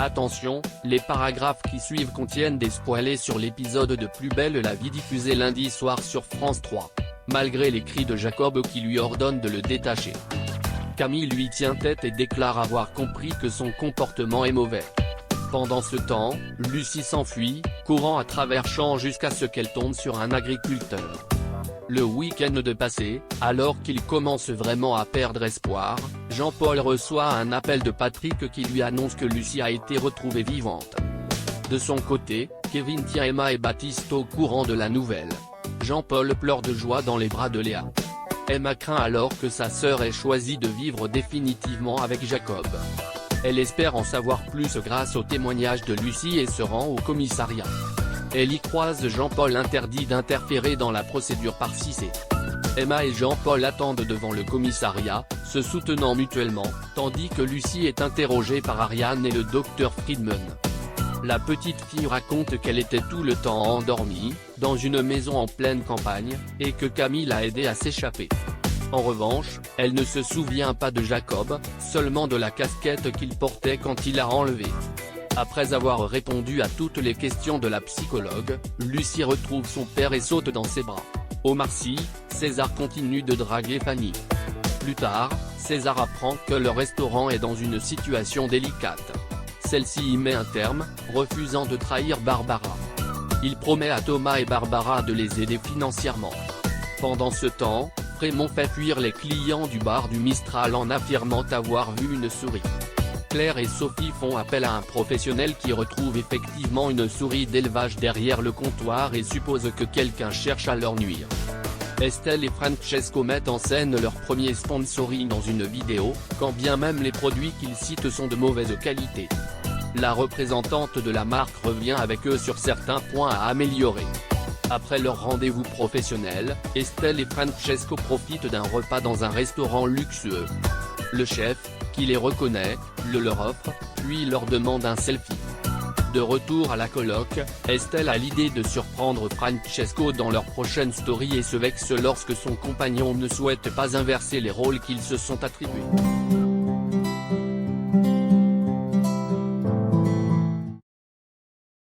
Attention, les paragraphes qui suivent contiennent des spoilers sur l'épisode de Plus belle la vie diffusé lundi soir sur France 3, malgré les cris de Jacob qui lui ordonnent de le détacher. Camille lui tient tête et déclare avoir compris que son comportement est mauvais. Pendant ce temps, Lucie s'enfuit, courant à travers champs jusqu'à ce qu'elle tombe sur un agriculteur. Le week-end de passé, alors qu'il commence vraiment à perdre espoir, Jean-Paul reçoit un appel de Patrick qui lui annonce que Lucie a été retrouvée vivante. De son côté, Kevin tient Emma et Baptiste au courant de la nouvelle. Jean-Paul pleure de joie dans les bras de Léa. Emma craint alors que sa sœur ait choisi de vivre définitivement avec Jacob. Elle espère en savoir plus grâce au témoignage de Lucie et se rend au commissariat. Elle y croise Jean-Paul interdit d'interférer dans la procédure par Cissé. Emma et Jean-Paul attendent devant le commissariat, se soutenant mutuellement, tandis que Lucie est interrogée par Ariane et le docteur Friedman. La petite fille raconte qu'elle était tout le temps endormie, dans une maison en pleine campagne, et que Camille l'a aidée à s'échapper. En revanche, elle ne se souvient pas de Jacob, seulement de la casquette qu'il portait quand il l'a enlevée. Après avoir répondu à toutes les questions de la psychologue, Lucie retrouve son père et saute dans ses bras. Omar Sy, César continue de draguer Fanny. Plus tard, César apprend que le restaurant est dans une situation délicate. Celle-ci y met un terme, refusant de trahir Barbara. Il promet à Thomas et Barbara de les aider financièrement. Pendant ce temps, Frémont fait fuir les clients du bar du Mistral en affirmant avoir vu une souris. Claire et Sophie font appel à un professionnel qui retrouve effectivement une souris d'élevage derrière le comptoir et suppose que quelqu'un cherche à leur nuire. Estelle et Francesco mettent en scène leur premier sponsoring dans une vidéo, quand bien même les produits qu'ils citent sont de mauvaise qualité. La représentante de la marque revient avec eux sur certains points à améliorer. Après leur rendez-vous professionnel, Estelle et Francesco profitent d'un repas dans un restaurant luxueux. Le chef, qui les reconnaît, le leur offre, puis leur demande un selfie. De retour à la coloc, Estelle a l'idée de surprendre Francesco dans leur prochaine story et se vexe lorsque son compagnon ne souhaite pas inverser les rôles qu'ils se sont attribués.